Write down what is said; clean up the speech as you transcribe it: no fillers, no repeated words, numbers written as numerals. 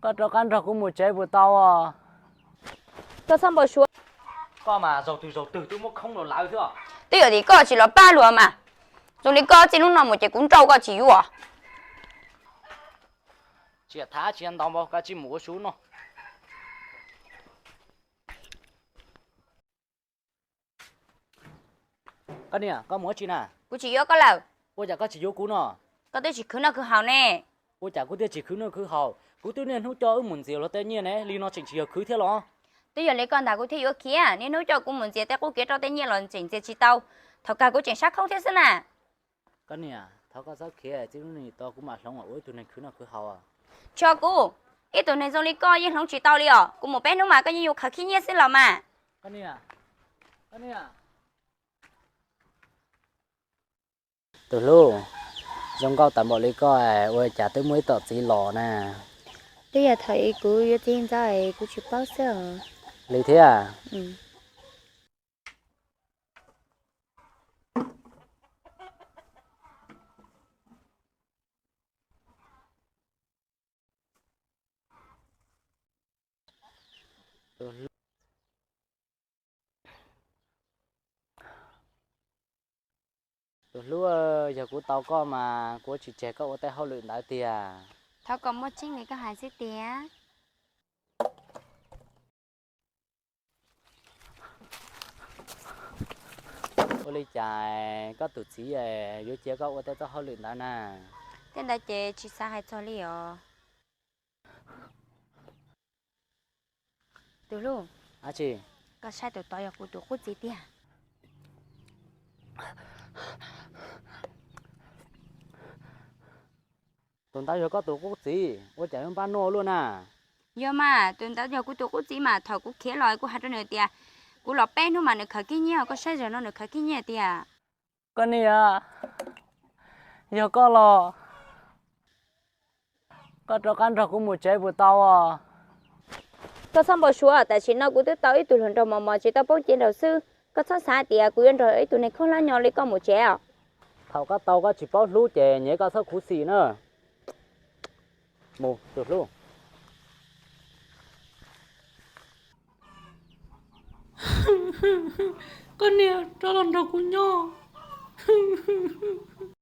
có cho căn rồi cũng một chế của tao à. Có xong bỏ xuống. Có mà dầu từ tôi muốn không được lại chưa? Tôi ở thì có chỉ là 3 lúa mà. Rồi đi có chỉ lúc nào một chế cũng trâu có chỉ à. Chỉ thả chỉ ăn tao bao cái chỉ mua xuống nó. Cái này à, có mua chi nè? Cô chỉ có lầu. Ôi chả có chỉ vô cú nó. Có tôi chỉ cứ nào cứ hào nè. Ôi chả có tiêu chỉ khứ nó khứ hậu. Cú tiêu nên hút cho ở muốn gì là tự nhiên này, li nó chỉnh chỉ khứ thế lo. Tôi giờ lấy con đào cô thấy ở kia, nên nói cho cô muốn gì,แต่cô kia cho tên nhiên lần chỉnh chỉ tao. Thầu cả cô chỉnh sát không thế xin à. Cái này à, thao có sao kia chứ này tao cũng mà sống ở ôi tụi này khứ nó khứ hậu à. Cho cô. Ít tuần này rồi lấy con nhưng không chỉ tao đi à. Cô một bé nữa mà có nhiều khả khí nhiên xin là mà. Cái này à, cái này à. Từ lúc giống câu tạm bỏ lấy coi, ôi chả tới mấy tờ chỉ lò nè. Tôi giờ thấy cô yêu tin rồi, cô chịu bao giờ. Lấy thế à? Ừ. Từ lúc giờ của tao có mà của chị trẻ có ở tay hậu luyện đại tiền. Thao còn một chính này có hai xí tía. Ôi lấy chạy có tụt chỉ vô trẻ có ở tay tao hậu luyện đại nè. Tên đại chế chỉ xa hai cho li à. Từ lúc. À chị. Có sai tụi tôi cô tụi cô gì tía. Tụi tao giờ có tụi quốc gì, ôi chạy bên ban nô luôn à. Giờ mà tụi tao giờ cô tụi cô gì mà thầu cô khé lời cô hai đứa nữa tía. Cô lọ bé nữa mà được khởi kinh nhiều, có sai rồi nó được khởi kinh nhiều tía. Con này à, giờ có lò. Có cho căn rồi cũng một chế của tao à. Có xong bỏ xuống tại chỉ nó cũng tới tới tụi lần đầu mà chỉ tao bố chế đầu sư. Có sao xa tía cô yên rồi ấy tụi này không lo nhỏ lấy con một chế à. Thầu có tao có chỉ bao lú chè nhớ có sao khú xì nữa. Một được luôn. Con nè, cho lần đầu của nhau.